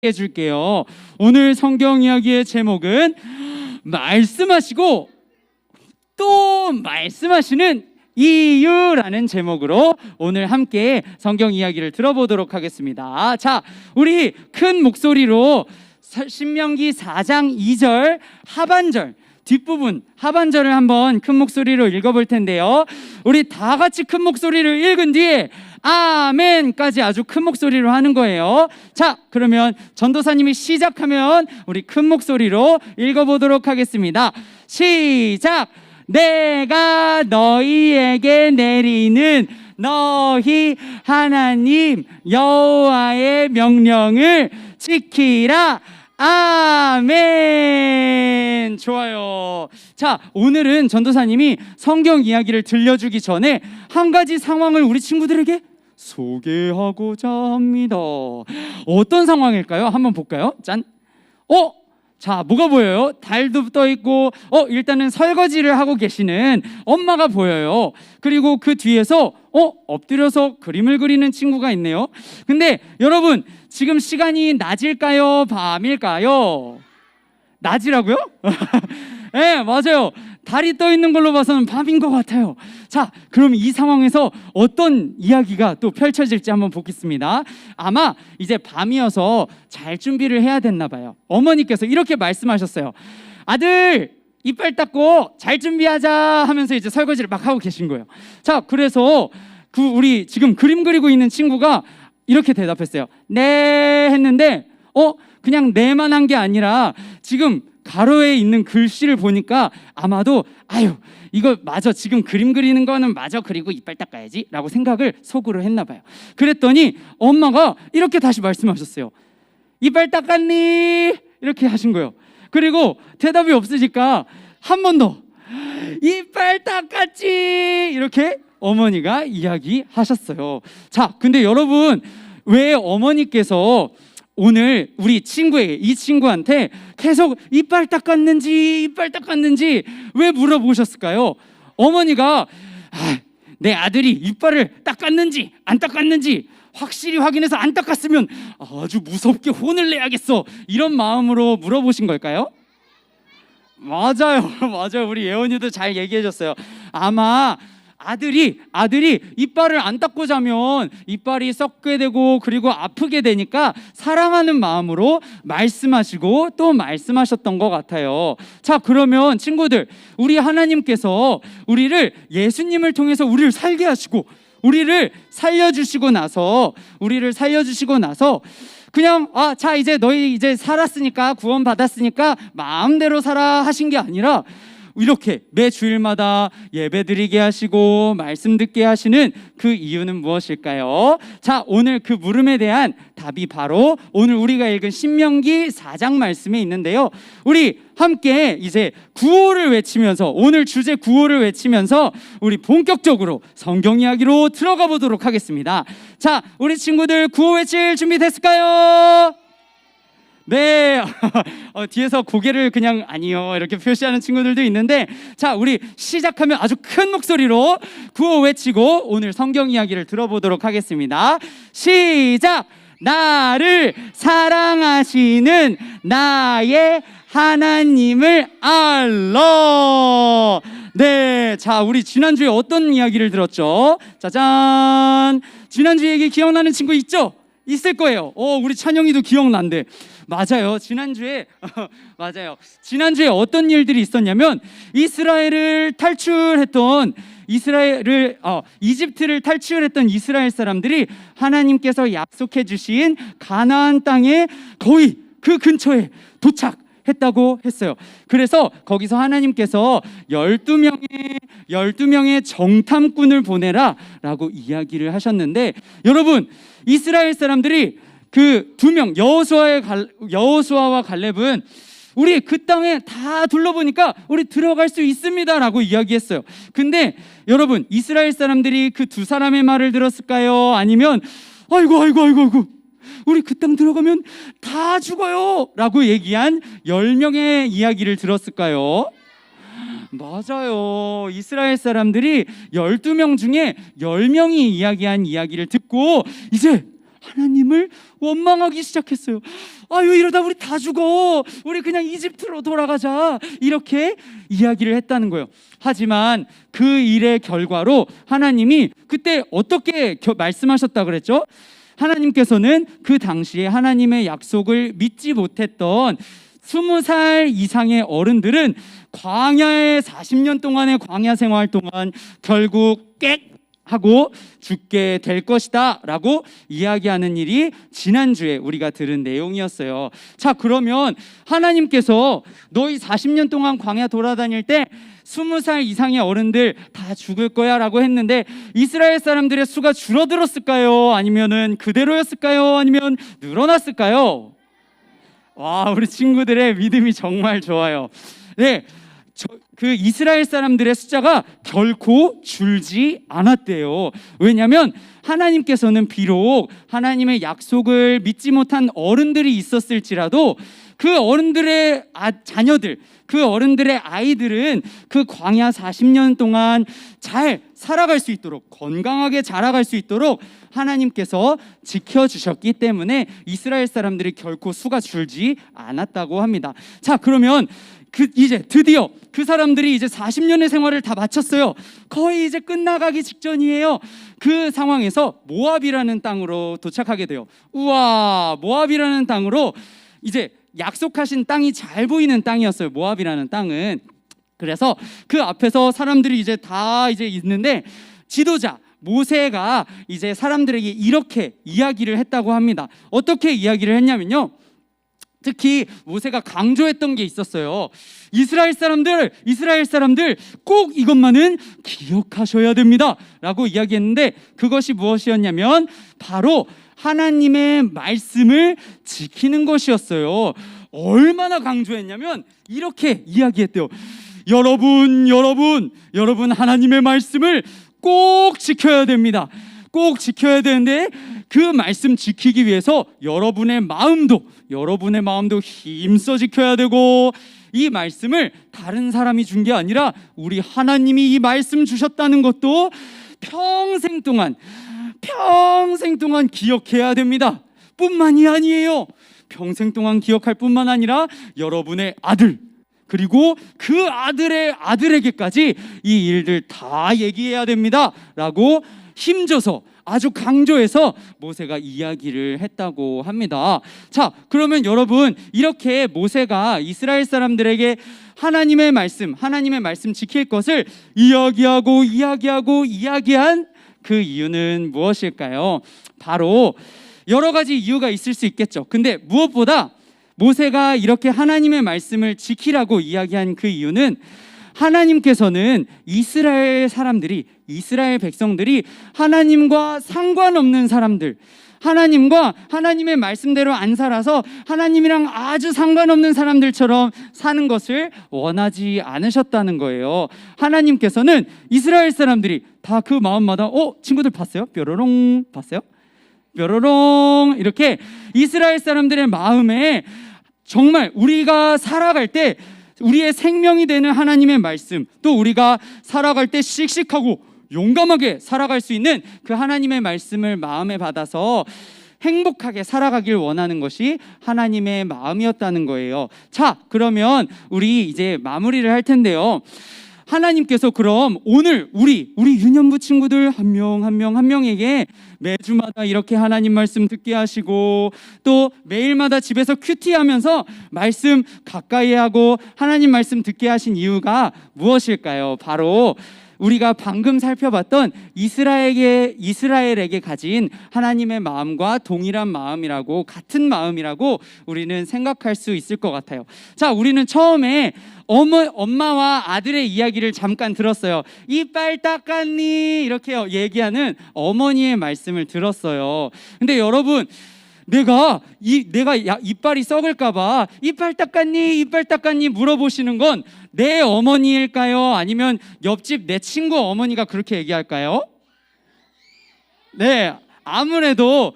해줄게요. 오늘 성경 이야기의 제목은 말씀하시고 또 말씀하시는 이유라는 제목으로 오늘 함께 성경 이야기를 들어보도록 하겠습니다. 자, 우리 큰 목소리로 신명기 4장 2절 하반절 뒷부분 하반절을 한번 큰 목소리로 읽어볼 텐데요. 우리 다 같이 큰 목소리를 읽은 뒤에 아멘까지 아주 큰 목소리로 하는 거예요. 자, 그러면 전도사님이 시작하면 우리 큰 목소리로 읽어보도록 하겠습니다. 시작! 내가 너희에게 내리는 너희 하나님 여호와의 명령을 지키라. 아멘. 좋아요. 자, 오늘은 전도사님이 성경 이야기를 들려주기 전에 한 가지 상황을 우리 친구들에게 소개하고자 합니다. 어떤 상황일까요? 한번 볼까요? 짠. 자, 뭐가 보여요? 달도 떠 있고, 일단은 설거지를 하고 계시는 엄마가 보여요. 그리고 그 뒤에서, 엎드려서 그림을 그리는 친구가 있네요. 근데 여러분, 지금 시간이 낮일까요? 밤일까요? 낮이라고요? 네, 맞아요. 달이 떠 있는 걸로 봐서는 밤인 것 같아요. 자, 그럼 이 상황에서 어떤 이야기가 또 펼쳐질지 한번 보겠습니다. 아마 이제 밤이어서 잘 준비를 해야 됐나 봐요. 어머니께서 이렇게 말씀하셨어요. 아들, 이빨 닦고 잘 준비하자 하면서 이제 설거지를 막 하고 계신 거예요. 자, 그래서 우리 지금 그림 그리고 있는 친구가 이렇게 대답했어요. 네 했는데 그냥 네만 한 게 아니라 지금 가로에 있는 글씨를 보니까 아마도 이거 맞아, 지금 그림 그리는 거는 맞아, 그리고 이빨 닦아야지 라고 생각을 속으로 했나 봐요. 그랬더니 엄마가 이렇게 다시 말씀하셨어요. 이빨 닦았니? 이렇게 하신 거예요. 그리고 대답이 없으니까 한 번 더 이빨 닦았지 이렇게 어머니가 이야기하셨어요. 자, 근데 여러분, 왜 어머니께서 오늘 우리 이 친구한테 계속 이빨 닦았는지 왜 물어보셨을까요? 어머니가 내 아들이 이빨을 닦았는지 안 닦았는지 확실히 확인해서 안 닦았으면 아주 무섭게 혼을 내야겠어, 이런 마음으로 물어보신 걸까요? 맞아요. 우리 예원이도 잘 얘기해 줬어요. 아마 아들이 이빨을 안 닦고 자면 이빨이 썩게 되고 그리고 아프게 되니까 사랑하는 마음으로 말씀하시고 또 말씀하셨던 것 같아요. 자, 그러면 친구들, 우리 하나님께서 우리를 예수님을 통해서 우리를 살게 하시고 우리를 살려주시고 나서 그냥 자, 이제 너희 이제 살았으니까, 구원 받았으니까 마음대로 살아 하신 게 아니라 이렇게 매 주일마다 예배 드리게 하시고 말씀 듣게 하시는 그 이유는 무엇일까요? 자, 오늘 그 물음에 대한 답이 바로 오늘 우리가 읽은 신명기 4장 말씀에 있는데요. 우리 함께 이제 구호를 외치면서, 오늘 주제 구호를 외치면서 우리 본격적으로 성경 이야기로 들어가 보도록 하겠습니다. 자, 우리 친구들 구호 외칠 준비 됐을까요? 네. 뒤에서 고개를 그냥 아니요 이렇게 표시하는 친구들도 있는데, 자, 우리 시작하면 아주 큰 목소리로 구호 외치고 오늘 성경 이야기를 들어보도록 하겠습니다. 시작! 나를 사랑하시는 나의 하나님을 알라. 네, 자, 우리 지난주에 어떤 이야기를 들었죠? 짜잔! 지난주 얘기 기억나는 친구 있죠? 있을 거예요. 우리 찬영이도 기억난대. 맞아요. 지난주에 어떤 일들이 있었냐면, 이집트를 탈출했던 이스라엘 사람들이 하나님께서 약속해 주신 가나안 땅에 거의 그 근처에 도착했다고 했어요. 그래서 거기서 하나님께서 12명의 정탐꾼을 보내라 라고 이야기를 하셨는데, 여러분, 이스라엘 사람들이 그 2명 여호수아와 갈렙은 우리 그 땅에 다 둘러보니까 우리 들어갈 수 있습니다 라고 이야기했어요. 근데 여러분, 이스라엘 사람들이 그 두 사람의 말을 들었을까요? 아니면 아이고 우리 그 땅 들어가면 다 죽어요 라고 얘기한 10명의 이야기를 들었을까요? 맞아요. 이스라엘 사람들이 12명 중에 10명이 이야기한 이야기를 듣고 이제 하나님을 원망하기 시작했어요. 아유, 이러다 우리 다 죽어. 우리 그냥 이집트로 돌아가자. 이렇게 이야기를 했다는 거예요. 하지만 그 일의 결과로 하나님이 그때 어떻게 말씀하셨다 그랬죠? 하나님께서는 그 당시에 하나님의 약속을 믿지 못했던 20살 이상의 어른들은 광야에 40년 동안의 광야 생활 동안 결국 꽥 하고 죽게 될 것이다 라고 이야기하는 일이 지난주에 우리가 들은 내용이었어요. 자, 그러면 하나님께서 너희 40년 동안 광야 돌아다닐 때 20살 이상의 어른들 다 죽을 거야 라고 했는데 이스라엘 사람들의 수가 줄어들었을까요? 아니면은 그대로였을까요? 아니면 늘어났을까요? 와, 우리 친구들의 믿음이 정말 좋아요. 네, 그 이스라엘 사람들의 숫자가 결코 줄지 않았대요. 왜냐하면 하나님께서는 비록 하나님의 약속을 믿지 못한 어른들이 있었을지라도 그 어른들의 자녀들, 그 어른들의 아이들은 그 광야 40년 동안 잘 살아갈 수 있도록, 건강하게 자라갈 수 있도록 하나님께서 지켜주셨기 때문에 이스라엘 사람들이 결코 수가 줄지 않았다고 합니다. 자, 그러면 이제 드디어 그 사람들이 이제 40년의 생활을 다 마쳤어요. 거의 이제 끝나가기 직전이에요. 그 상황에서 모압이라는 땅으로 도착하게 돼요. 우와, 모압이라는 땅으로 이제 약속하신 땅이 잘 보이는 땅이었어요. 모압이라는 땅은. 그래서 그 앞에서 사람들이 이제 다 이제 있는데 지도자 모세가 이제 사람들에게 이렇게 이야기를 했다고 합니다. 어떻게 이야기를 했냐면요, 특히 모세가 강조했던 게 있었어요. 이스라엘 사람들 꼭 이것만은 기억하셔야 됩니다 라고 이야기했는데 그것이 무엇이었냐면 바로 하나님의 말씀을 지키는 것이었어요. 얼마나 강조했냐면 이렇게 이야기했대요. 여러분 하나님의 말씀을 꼭 지켜야 됩니다. 꼭 지켜야 되는데 그 말씀 지키기 위해서 여러분의 마음도 힘써 지켜야 되고, 이 말씀을 다른 사람이 준 게 아니라 우리 하나님이 이 말씀 주셨다는 것도 평생 동안 기억해야 됩니다. 뿐만이 아니에요. 평생 동안 기억할 뿐만 아니라 여러분의 아들, 그리고 그 아들의 아들에게까지 이 일들 다 얘기해야 됩니다 라고 힘줘서, 아주 강조해서 모세가 이야기를 했다고 합니다. 자, 그러면 여러분, 이렇게 모세가 이스라엘 사람들에게 하나님의 말씀 지킬 것을 이야기한 그 이유는 무엇일까요? 바로 여러 가지 이유가 있을 수 있겠죠. 근데 무엇보다 모세가 이렇게 하나님의 말씀을 지키라고 이야기한 그 이유는 하나님께서는 이스라엘 백성들이 하나님과 상관없는 사람들, 하나님과 하나님의 말씀대로 안 살아서 하나님이랑 아주 상관없는 사람들처럼 사는 것을 원하지 않으셨다는 거예요. 하나님께서는 이스라엘 사람들이 다 그 마음마다 친구들 봤어요? 뾰로롱 봤어요? 뾰로롱 이렇게 이스라엘 사람들의 마음에 정말 우리가 살아갈 때 우리의 생명이 되는 하나님의 말씀, 또 우리가 살아갈 때 씩씩하고 용감하게 살아갈 수 있는 그 하나님의 말씀을 마음에 받아서 행복하게 살아가길 원하는 것이 하나님의 마음이었다는 거예요. 자, 그러면 우리 이제 마무리를 할 텐데요. 하나님께서 그럼 오늘 우리 유년부 친구들 한 명에게 매주마다 이렇게 하나님 말씀 듣게 하시고, 또 매일마다 집에서 큐티하면서 말씀 가까이 하고 하나님 말씀 듣게 하신 이유가 무엇일까요? 바로 우리가 방금 살펴봤던 이스라엘에게 가진 하나님의 마음과 동일한 마음이라고, 같은 마음이라고 우리는 생각할 수 있을 것 같아요. 자, 우리는 처음에 엄마와 아들의 이야기를 잠깐 들었어요. 이빨 닦았니? 이렇게 얘기하는 어머니의 말씀을 들었어요. 근데 여러분, 내가 이빨이 썩을까봐 이빨 닦았니 물어보시는 건 내 어머니일까요? 아니면 옆집 내 친구 어머니가 그렇게 얘기할까요? 네, 아무래도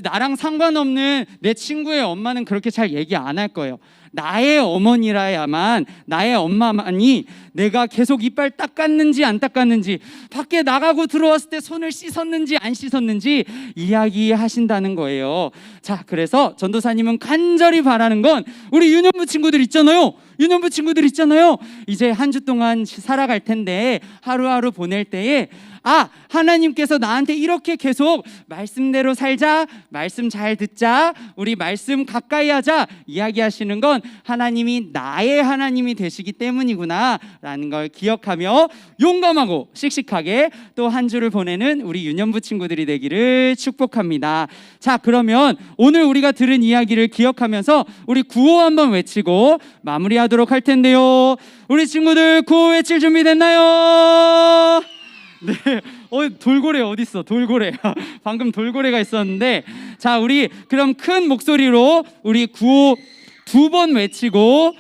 나랑 상관없는 내 친구의 엄마는 그렇게 잘 얘기 안 할 거예요. 나의 어머니라야만, 나의 엄마만이 내가 계속 이빨 닦았는지 안 닦았는지, 밖에 나가고 들어왔을 때 손을 씻었는지 안 씻었는지 이야기하신다는 거예요. 자, 그래서 전도사님은 간절히 바라는 건 우리 유년부 친구들 있잖아요. 유년부 친구들 있잖아요. 이제 한 주 동안 살아갈 텐데, 하루하루 보낼 때에 하나님께서 나한테 이렇게 계속 말씀대로 살자, 말씀 잘 듣자, 우리 말씀 가까이 하자 이야기하시는 건 하나님이 나의 하나님이 되시기 때문이구나 라는 걸 기억하며 용감하고 씩씩하게 또 한 주를 보내는 우리 유년부 친구들이 되기를 축복합니다. 자, 그러면 오늘 우리가 들은 이야기를 기억하면서 우리 구호 한번 외치고 마무리하도록 할 텐데요. 우리 친구들 구호 외칠 준비 됐나요? 네, 돌고래 어디 있어? 돌고래. 방금 돌고래가 있었는데, 자, 우리 그럼 큰 목소리로 우리 구호 2번 외치고,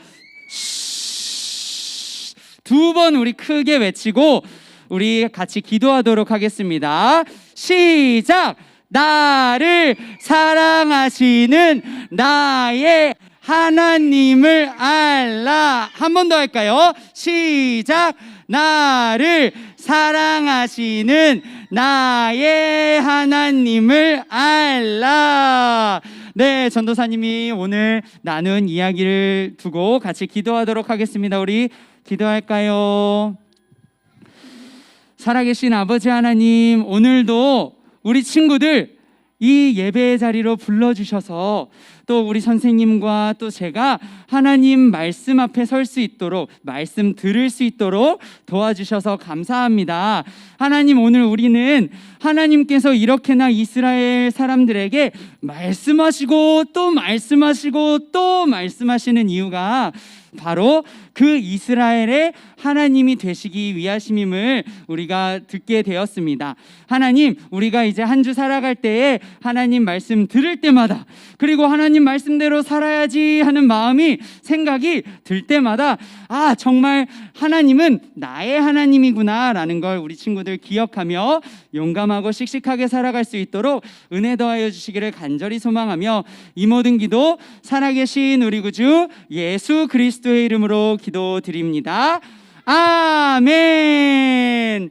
두 번 우리 크게 외치고 우리 같이 기도하도록 하겠습니다. 시작. 나를 사랑하시는 나의 하나님을 알라. 한 번 더 할까요? 시작. 나를 사랑하시는 나의 하나님을 알라. 네, 전도사님이 오늘 나눈 이야기를 두고 같이 기도하도록 하겠습니다. 우리 기도할까요? 살아계신 아버지 하나님, 오늘도 우리 친구들 이 예배의 자리로 불러주셔서 또 우리 선생님과 또 제가 하나님 말씀 앞에 설 수 있도록, 말씀 들을 수 있도록 도와주셔서 감사합니다. 하나님, 오늘 우리는 하나님께서 이렇게나 이스라엘 사람들에게 말씀하시고 또 말씀하시고 또 말씀하시는 이유가 바로 그 이스라엘의 하나님이 되시기 위하심임을 우리가 듣게 되었습니다. 하나님, 우리가 이제 한 주 살아갈 때에 하나님 말씀 들을 때마다, 그리고 하나님 말씀대로 살아야지 하는 마음이, 생각이 들 때마다 정말 하나님은 나의 하나님이구나 라는 걸 우리 친구들 기억하며 용감하고 씩씩하게 살아갈 수 있도록 은혜 더하여 주시기를 간절히 소망하며 이 모든 기도 살아계신 우리 구주 예수 그리스도의 이름으로 기도드립니다. 아멘.